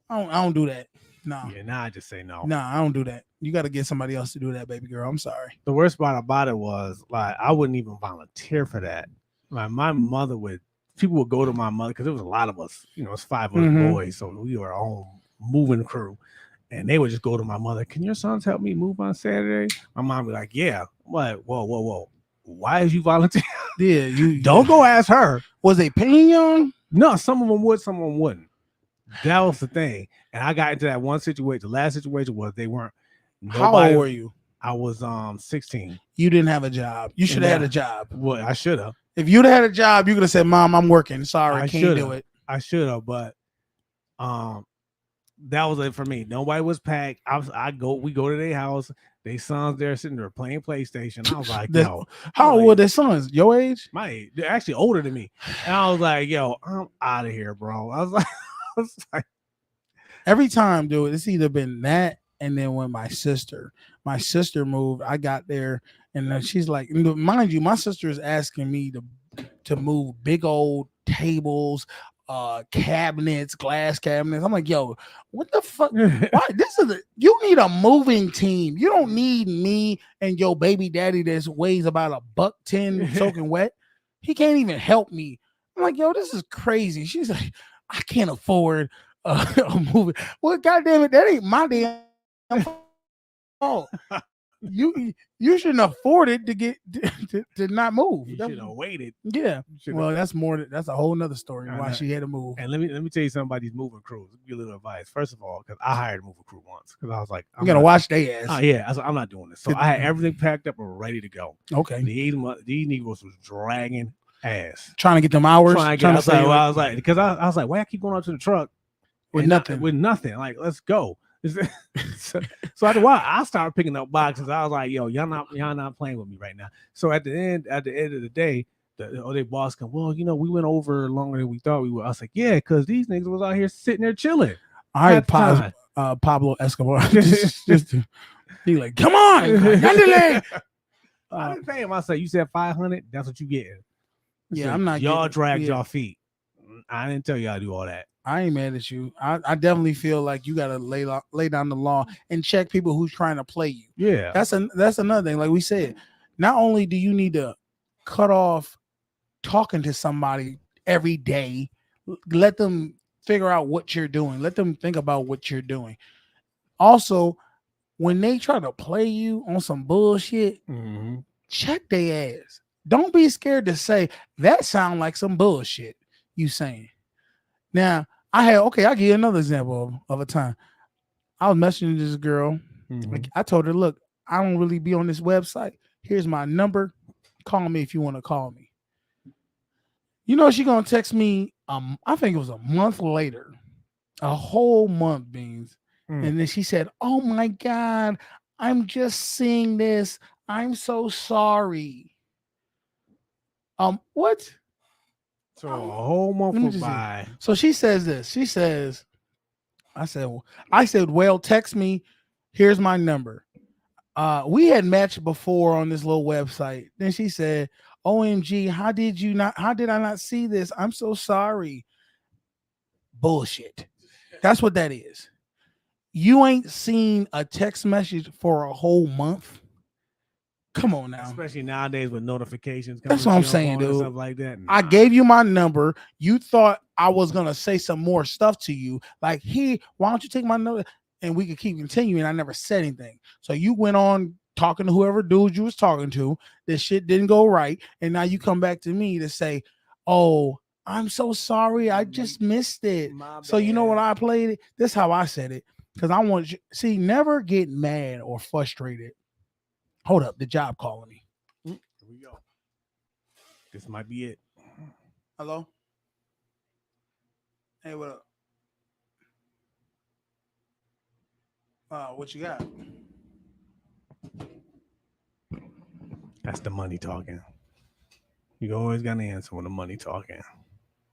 I don't do that. No. Yeah, now I just say no. No, I don't do that. You got to get somebody else to do that, baby girl. I'm sorry. The worst part about it was like I wouldn't even volunteer for that. Like my mother people would go to my mother because there was a lot of us. You know, it's 5 of us boys, so we were our own moving crew. And they would just go to my mother. Can your sons help me move on Saturday? My mom would be like, yeah. I'm like, whoa. Why is you volunteering? Yeah, you don't go ask her. Was they paying you? No, some of them would, some of them wouldn't. That was the thing. And I got into that one situation. The last situation was they weren't. How old were you? I was 16. You didn't have a job. You should have had a job. Well, I should have. If you'd had a job, you could have said, Mom, I'm working. Sorry, I can't do it. I should have, but that was it for me. Nobody was packed. We go to their house. They sons there sitting there playing PlayStation. I was like, yo. How old were their sons? Your age? My age. They're actually older than me. And I was like, yo, I'm out of here, bro. I was like every time, dude, it's either been that and then when my sister moved, I got there and then she's like, mind you, my sister is asking me to move big old tables, cabinets, glass cabinets. I'm like, yo, what the fuck? Why you need a moving team. You don't need me and your baby daddy that weighs about $110 soaking wet. He can't even help me. I'm like, yo, this is crazy. She's like, I can't afford a movie. Well, goddamn it, that ain't my damn fault. You shouldn't afford it to get to not move. You should have waited. Yeah. Well, that's a whole nother story why she had to move. And let me tell you something about these moving crews. Give you a little advice. First of all, because I hired a moving crew once because I was like, I'm gonna watch their ass. Oh yeah, I was like, I'm not doing this. So I had everything packed up and ready to go. Okay. These Negroes was dragging ass, trying to get them hours. I was like, because I was like, why I keep going up to the truck with nothing? Like, let's go. So after a while, I started picking up boxes. I was like, yo, y'all not playing with me right now. So at the end of the day, They boss come, well, we went over longer than we thought we would. I was like, yeah, because these niggas was out here sitting there chilling. All right, Pablo Escobar. just he like, come on, I didn't pay him. I said, you said 500. That's what you getting. Yeah, I'm not. Y'all dragged y'all feet. I didn't tell y'all to do all that. I ain't mad at you. I definitely feel like you gotta lay down the law and check people who's trying to play you. Yeah, that's another thing. Like we said, not only do you need to cut off talking to somebody every day, let them figure out what you're doing. Let them think about what you're doing. Also, when they try to play you on some bullshit, check their ass. Don't be scared to say that sound like some bullshit you saying. Now, I'll give you another example of a time. I was messaging this girl. Like, I told her, look, I don't really be on this website. Here's my number. Call me if you want to call me. She gonna text me, I think it was a month later, a whole month, Beans. And then she said, oh my God, I'm just seeing this. I'm so sorry. What? So a whole month went by. So she says this. She says, I said, well, text me. Here's my number. We had matched before on this little website. Then she said, OMG, how did I not see this? I'm so sorry. Bullshit. That's what that is. You ain't seen a text message for a whole month. Come on now. Especially nowadays with notifications. That's what I'm saying, dude. Stuff like that. I gave you my number. You thought I was going to say some more stuff to you. Like, hey, why don't you take my number? And we could keep continuing. I never said anything. So you went on talking to whoever dude you was talking to. This shit didn't go right. And now you come back to me to say, oh, I'm so sorry. I just missed it. So you know what I played it? This is how I said it. Because I want you, never get mad or frustrated. Hold up, the job calling me. Here we go. This might be it. Hello? Hey, what up? What you got? That's the money talking. You always got to answer when the money talking.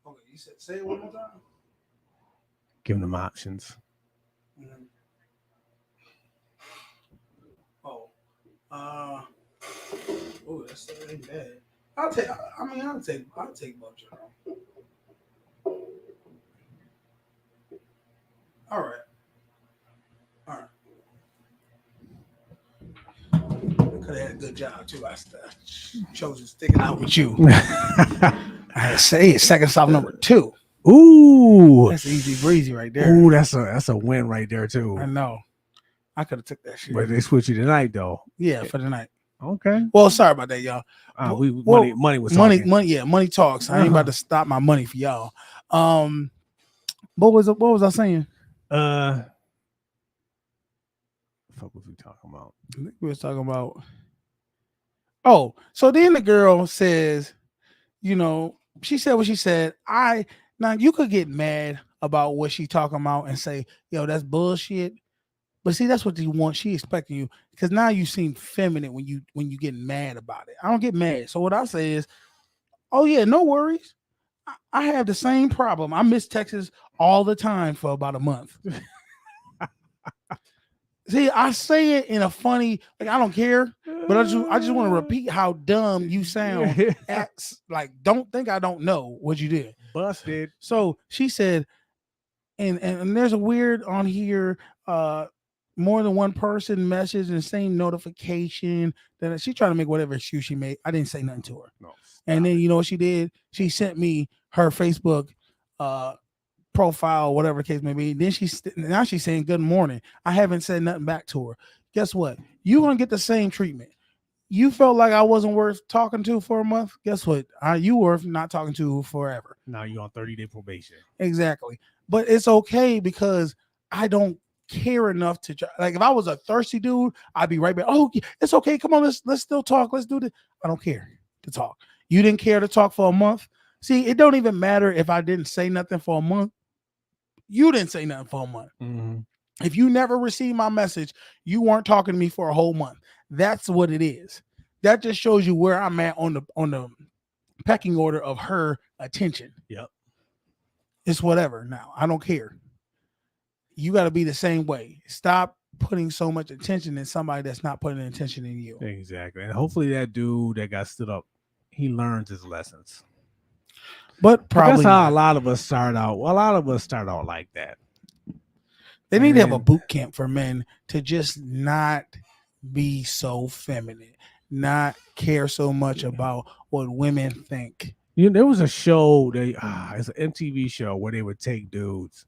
Okay, you said say it one more time. Give them options. Mm-hmm. That's ain't bad. I'll take both. All right. Could have had a good job too. I chose to stick it out with you. I had to say it. Second stop number 2. Ooh, that's easy breezy right there. Ooh, that's a win right there too. I know. I could have took that shit. But they switched you tonight though. Yeah, for the night. Okay. Well, sorry about that, y'all. Money was talking. Money talks. I ain't about to stop my money for y'all. What was I saying? Fuck was we talking about? I think we was talking about. Oh, so then the girl says, she said what she said. Now you could get mad about what she talking about and say, yo, that's bullshit. But see, that's what you want. She expecting you because now you seem feminine when you get mad about it. I don't get mad. So what I say is, oh yeah, no worries. I have the same problem. I miss Texas all the time for about a month. See, I say it in a funny, like I don't care, but I just want to repeat how dumb you sound. Like, don't think I don't know what you did. Busted. So she said, and there's a weird on here, more than one person message and same notification that she's trying to make whatever excuse she made. I didn't say nothing to her. No. And then you know what she did? She sent me her Facebook profile, whatever case may be. Then now she's saying good morning. I haven't said nothing back to her. Guess what? You're gonna get the same treatment. You felt like I wasn't worth talking to for a month. Guess what? You worth not talking to forever. Now you're on 30-day probation. Exactly. But it's okay because I don't care enough to try. Like if I was a thirsty dude, I'd be right back. Oh, it's okay. Come on, let's still talk. Let's do this. I don't care to talk. You didn't care to talk for a month. See, it don't even matter if I didn't say nothing for a month. You didn't say nothing for a month. Mm-hmm. If you never received my message, you weren't talking to me for a whole month. That's what it is. That just shows you where I'm at on the pecking order of her attention. Yep. It's whatever now. I don't care. You got to be the same way. Stop putting so much attention in somebody that's not putting attention in you. Exactly. And hopefully that dude that got stood up, he learns his lessons. But probably that's how not. a lot of us start out. Well, a lot of us start out like that. They need to have a boot camp for men to just not be so feminine, not care so much about what women think. You know, there was a show it's an MTV show where they would take dudes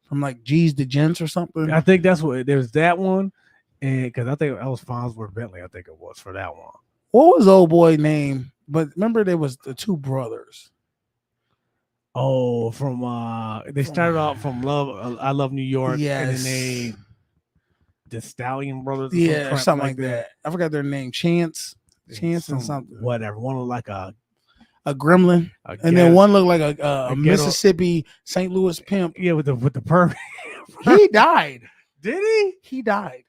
from like G's to Gents or something. I think that's what there's that one, and because I think that was Farnsworth Bentley. I think it was for that one. What was old boy name? But remember, there was the two brothers. Oh, from they started out from Love. I Love New York. Yes. And then the Stallion Brothers. Yeah, something like that. I forgot their name. Chance and something. Whatever. One looked like a gremlin, and then one looked like a Mississippi St. Louis pimp. Yeah, with the perm. He died. Did he? He died.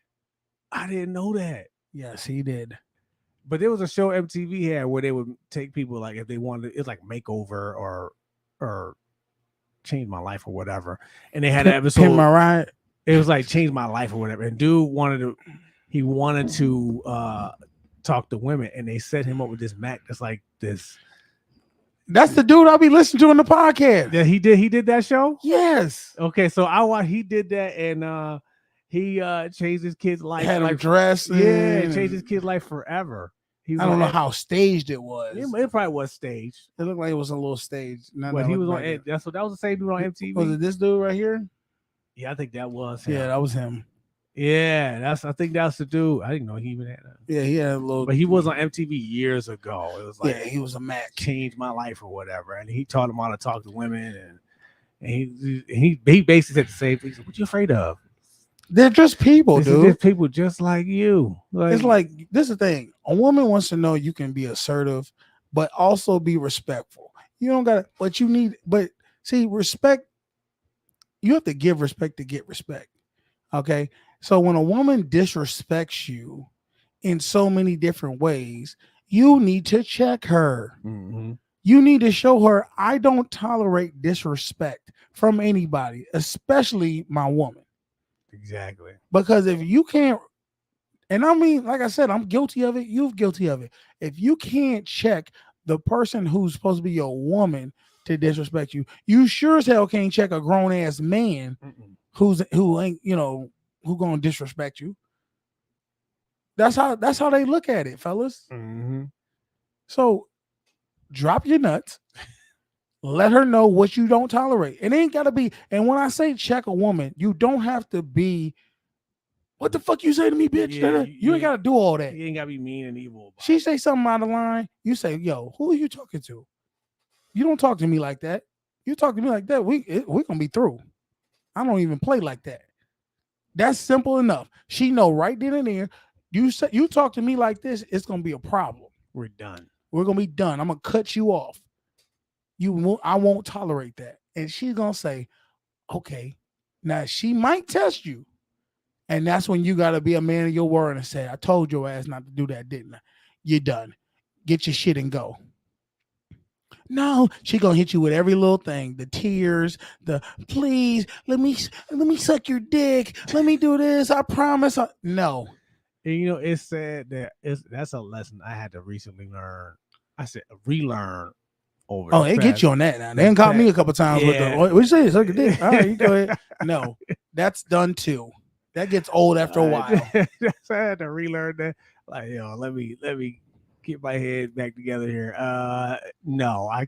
I didn't know that. Yes, he did. But there was a show MTV had where they would take people like if they wanted, it's like makeover or change my life or whatever, and they had an episode. Pimp My Ride. It was like change my life or whatever. And dude wanted to talk to women, and they set him up with this Mac that's like this. That's the dude I'll be listening to in the podcast. Yeah, he did that show? Yes. Okay, so he did that, and he changed his kid's life. Had him dressed. Yeah, changed his kid's life forever. I don't know how staged it was. It probably was staged. It looked like it was a little staged. But he was on. That was the same dude on MTV. Was it this dude right here? Yeah, I think that was him. Yeah, that was him. Yeah, I think that's the dude. I didn't know he even had that. Yeah, he had a little. But he was on MTV years ago. It was like he was a Mac. Changed my life or whatever, and he taught him how to talk to women, and he basically said the same thing. He said, "What you afraid of? They're just people, dude. They're people just like you." It's like this is the thing. A woman wants to know you can be assertive, but also be respectful. You don't got what you need. But see, respect. You have to give respect to get respect. Okay. So when a woman disrespects you in so many different ways, you need to check her. Mm-hmm. You need to show her, I don't tolerate disrespect from anybody, especially my woman. Exactly. Because if you can't, and I mean, like I said, I'm guilty of it. You're guilty of it. If you can't check the person who's supposed to be your woman to disrespect you, you sure as hell can't check a grown ass man who ain't, who gonna disrespect you. That's how they look at it, fellas. Mm-hmm. So drop your nuts. Let her know what you don't tolerate. It ain't gotta be. And when I say check a woman, you don't have to be. What the fuck you say to me, bitch? Yeah, you ain't gotta do all that. You ain't gotta be mean and evil. She say something out of line. You say, "Yo, who are you talking to? You don't talk to me like that. You talk to me like that. We gonna be through. I don't even play like that." That's simple enough. She know right then and there. You talk to me like this, it's gonna be a problem. We're done. We're gonna be done. I'm gonna cut you off. I won't tolerate that. And she's gonna say, okay. Now she might test you. And that's when you gotta be a man of your word and say, I told your ass not to do that, didn't I? You're done. Get your shit and go. No, she gonna hit you with every little thing, the tears, the please let me suck your dick, let me do this, I promise. No. And it's sad that that's a lesson I had to recently learn. I said relearn over. Oh, they get you on that now. They done caught me a couple times with the what you say, suck your dick. All right, you go ahead. No, that's done too. That gets old after a while. So I had to relearn that. Like, let me get my head back together here. No, I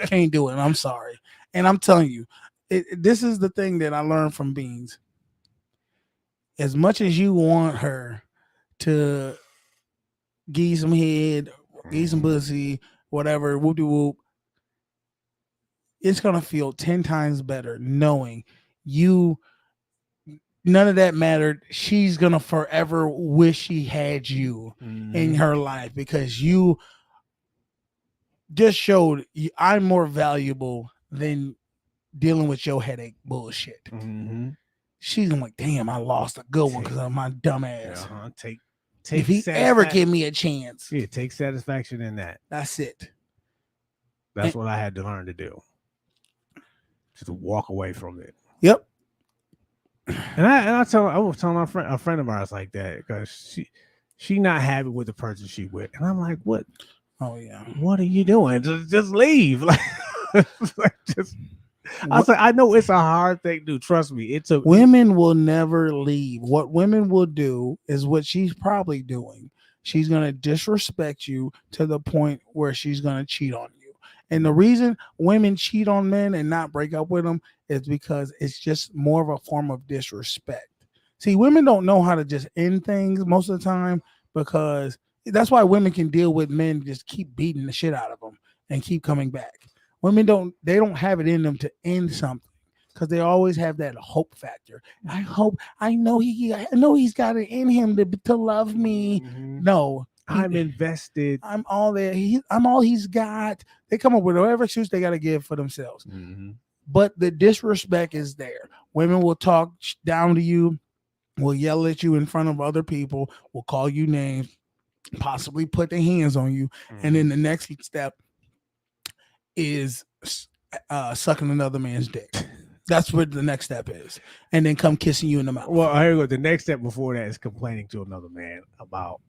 can't do it. I'm sorry. And I'm telling you, this is the thing that I learned from Beans. As much as you want her to give you some head, give you some pussy, whatever, whoop de whoop, it's gonna feel 10 times better knowing you. None of that mattered. She's gonna forever wish she had you in her life because you just showed I'm more valuable than dealing with your headache bullshit. Mm-hmm. She's like, damn, I lost a good one because of my dumb ass. Take if he ever give me a chance. Yeah, take satisfaction in that. That's it. That's what I had to learn to do. Just to walk away from it. Yep. And I was telling a friend of ours like that because she not happy with the person she with, and I'm like, what? Oh yeah. What are you doing? Just leave. Like, just. I said, I know it's a hard thing to do. Trust me. It took women will never leave. What women will do is what she's probably doing. She's gonna disrespect you to the point where she's gonna cheat on you. And the reason women cheat on men and not break up with them is because it's just more of a form of disrespect. See, women don't know how to just end things most of the time because that's why women can deal with men just keep beating the shit out of them and keep coming back. Women don't have it in them to end something because they always have that hope factor. I know he's got it in him to love me. No, I'm invested. I'm all there. I'm all he's got. They come up with whatever excuse they got to give for themselves. But the disrespect is there. Women will talk down to you, will yell at you in front of other people, will call you names, possibly put their hands on you, and then the next step is sucking another man's dick. That's what the next step is, and then come kissing you in the mouth. Well, here we go. The next step before that is complaining to another man about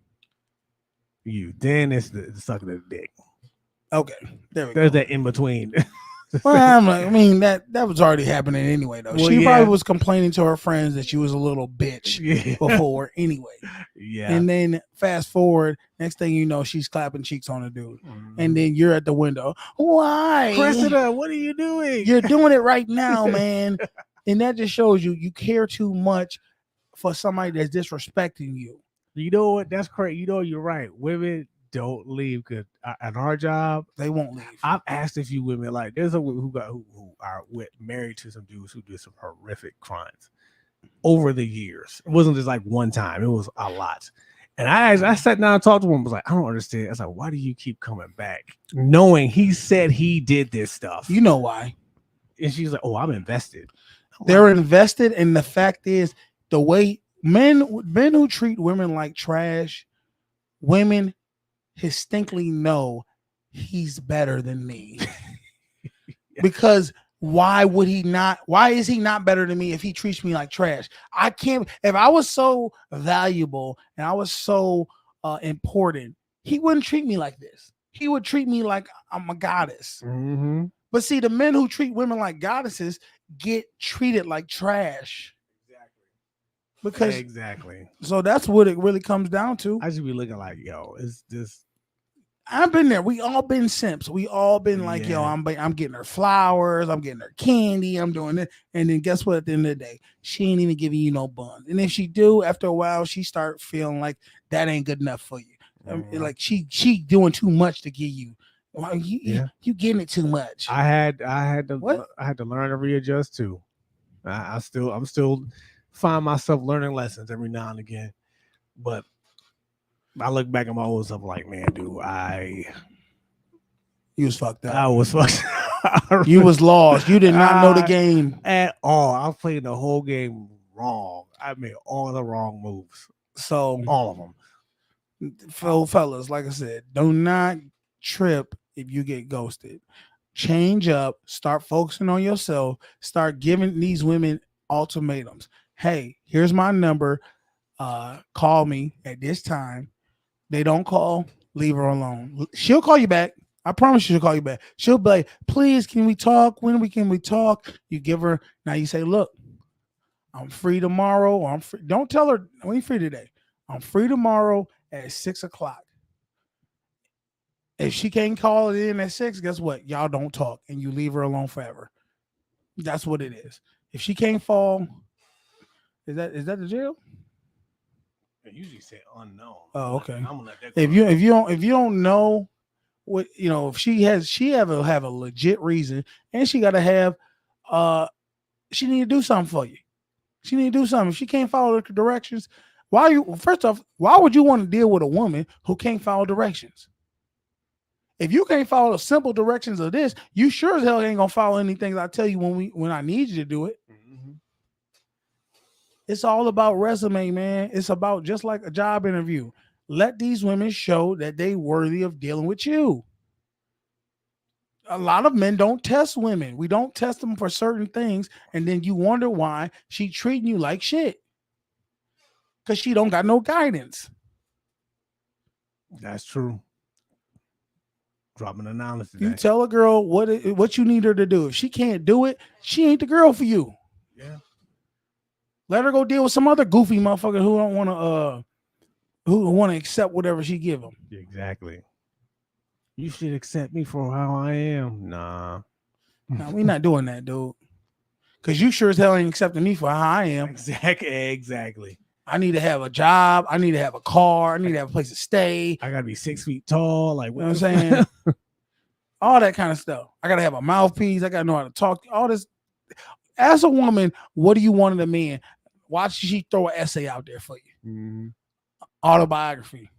you. Then it's the sucking of the dick. Okay, there we There's go. that in between. Well, I mean that was already happening anyway, though. Well, She yeah. probably was complaining to her friends that she was a little bitch before anyway. Yeah. And then fast forward, next thing you know, she's clapping cheeks on a dude. And then you're at the window. Why? Cressida, what are you doing? You're doing it right now, man. And that just shows you care too much for somebody that's disrespecting you. You know what? That's crazy. You know, you're right. Women don't leave because at our job, they won't leave. I've asked a few women, like there's a who are married to some dudes who did some horrific crimes over the years. It wasn't just like one time, it was a lot. And I sat down and talked to him, was like, I don't understand. I was like, why do you keep coming back? Knowing he said he did this stuff. You know why? And she's like, oh, I'm invested. They're invested, and the fact is the way men who treat women like trash, women distinctly know he's better than me. Because why is he not better than me if he treats me like trash? I can't. If I was so valuable and I was so important, he wouldn't treat me like this. He would treat me like I'm a goddess. But see, the men who treat women like goddesses get treated like trash. Because exactly. So that's what it really comes down to. I should be looking like, yo, it's this. I've been there. We all been simps. We all been like, yo, I'm getting her flowers, I'm getting her candy, I'm doing it. And then guess what? At the end of the day, she ain't even giving you no buns. And if she do, after a while, she start feeling like that ain't good enough for you. Like she doing too much to give you. Well, you getting it too much. I had to learn to readjust too. I'm still find myself learning lessons every now and again, but I look back at my old stuff like, man, dude, you was fucked up. I was fucked. You was lost. You did not know the game at all. I was playing the whole game wrong. I made all the wrong moves. So all of them. Fellas, like I said, do not trip if you get ghosted. Change up. Start focusing on yourself. Start giving these women ultimatums. Hey, here's my number. Call me at this time. They don't call, leave her alone. She'll call you back. I promise she'll call you back. She'll be like, please, can we talk? When can we talk? You give her, now you say, look, I'm free tomorrow. Or I'm free. Don't tell her, we ain't free today. I'm free tomorrow at 6:00. If she can't call it in at 6, guess what? Y'all don't talk and you leave her alone forever. That's what it is. If she can't fall, is that the jail? I usually say unknown. Oh, okay. I'm gonna let that if you don't know what, if she have a legit reason, and she gotta have she need to do something for you. She need to do something. If she can't follow the directions, first off, why would you want to deal with a woman who can't follow directions? If you can't follow the simple directions of this, you sure as hell ain't gonna follow anything I tell you when I need you to do it. It's all about resume, man. It's about just like a job interview. Let these women show that they worthy of dealing with you. A lot of men don't test women. We don't test them for certain things, and then you wonder why she treating you like shit because she don't got no guidance. That's true. Dropping the knowledge today. You tell a girl what you need her to do. If she can't do it, she ain't the girl for you. Yeah. Let her go deal with some other goofy motherfucker who don't want to who want to accept whatever she give them. Exactly. You should accept me for how I am. Nah. No, we're not doing that, dude. Because you sure as hell ain't accepting me for how I am. Exactly. I need to have a job. I need to have a car. I need to have a place to stay. I gotta be 6 feet tall. Like, you know what I'm saying? All that kind of stuff. I gotta have a mouthpiece. I gotta know how to talk. All this. As a woman, what do you want in a man? Watch she throw an essay out there for you. Mm-hmm. Autobiography.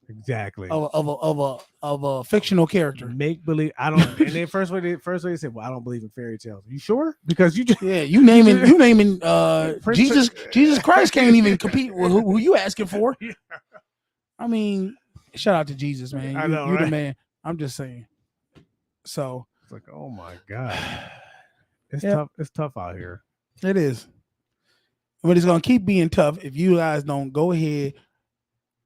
Exactly. Of a fictional character. Make believe. I don't. And then first way they said, "Well, I don't believe in fairy tales." You sure? Because you just you naming Jesus Christ can't even compete with who you asking for. Yeah. I mean, shout out to Jesus, man. I know, you right? the man. I'm just saying. So it's like, oh my God, it's tough. It's tough out here. It is, but it's gonna keep being tough if you guys don't go ahead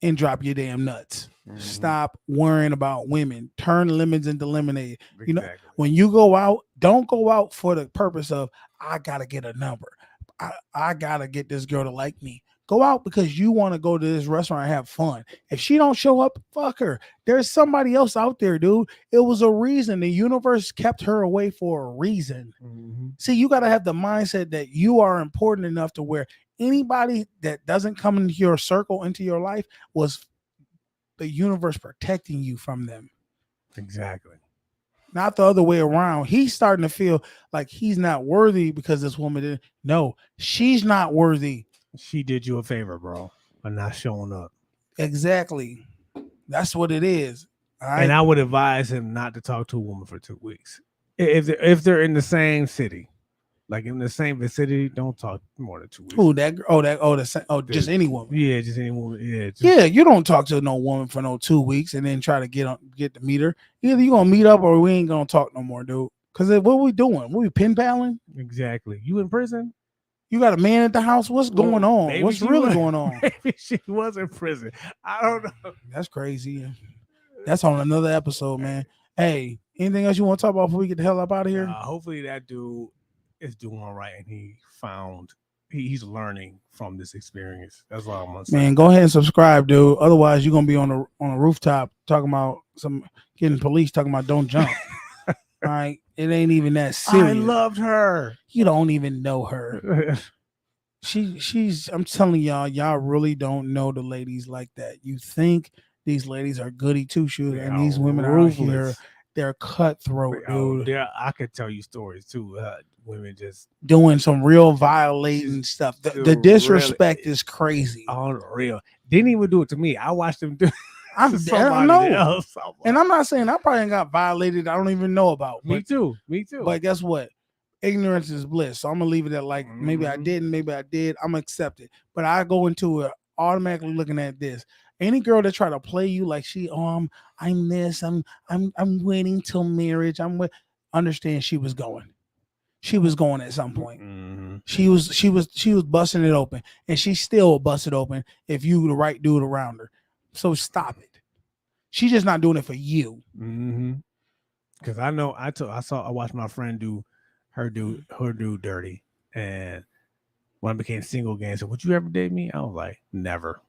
and drop your damn nuts. Mm-hmm. Stop worrying about women. Turn lemons into lemonade. Exactly. You know, when you go out, don't go out for the purpose of I gotta get a number. I gotta get this girl to like me. Go out because you want to go to this restaurant and have fun. If she don't show up, fuck her. There's somebody else out there, dude. It was a reason. The universe kept her away for a reason. Mm-hmm. See, you got to have the mindset that you are important enough to where anybody that doesn't come into your circle, into your life, was the universe protecting you from them. Exactly. Not the other way around. He's starting to feel like he's not worthy because this woman didn't. No, she's not worthy. She did you a favor, bro, by not showing up. Exactly. That's what it is. And I would advise him not to talk to a woman for 2 weeks. If they're in the same city, like in the same vicinity, don't talk more than 2 weeks. Just any woman. Yeah, just any woman. Yeah, you don't talk to no woman for no 2 weeks and then try to get to meet her. Either you gonna meet up or we ain't gonna talk no more, dude. Because what we doing? What we pen paling? Exactly. You in prison? You got a man at the house? What's going on? What's really going on? Maybe she was in prison. I don't know. That's crazy. That's on another episode, man. Hey, anything else you want to talk about before we get the hell up out of here? Hopefully that dude is doing all right and he's learning from this experience. That's all I'm gonna say. Man, go ahead and subscribe, dude. Otherwise, you're gonna be on a rooftop talking about getting police talking about don't jump. All right, it ain't even that serious. I loved her. You don't even know her. She's. I'm telling y'all really don't know the ladies like that. You think these ladies are goody two shoes, and these women are here. They're cutthroat, dude. I could tell you stories too. Women just doing some real violating stuff. The disrespect is crazy. Unreal. Didn't even do it to me. I watched them do. I know. Else. And I'm not saying I probably ain't got violated. I don't even know about. Me too. But guess what? Ignorance is bliss. So I'm gonna leave it at like maybe I didn't, maybe I did. I'm gonna accept it. But I go into it automatically looking at this. Any girl that try to play you like I'm this, I'm waiting till marriage. Understand she was going. She was going at some point. Mm-hmm. She was busting it open, and she still busted open if you the right dude around her. So stop it. She's just not doing it for you. Mm-hmm. Because I know I watched my friend do her dirty, and when I became single again, said, "Would you ever date me?" I was like, "Never."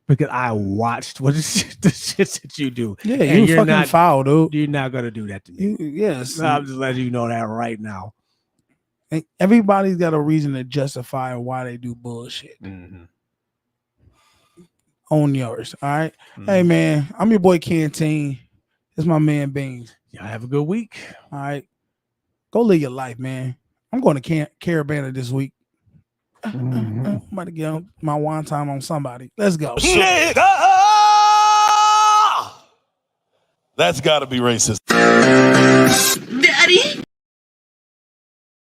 Because I watched the shit that you do. Yeah, you're fucking not foul, dude. You're not gonna do that to me. Yes, I'm just letting you know that right now. And everybody's got a reason to justify why they do bullshit. Mm-hmm. Own yours, all right. Mm-hmm. Hey man, I'm your boy Canteen. It's my man Beans. Y'all have a good week. All right, go live your life, man. I'm going to Caravana this week. Mm-hmm. I'm about to get on my wine time on somebody. Let's go. Nigga! That's got to be racist. Daddy?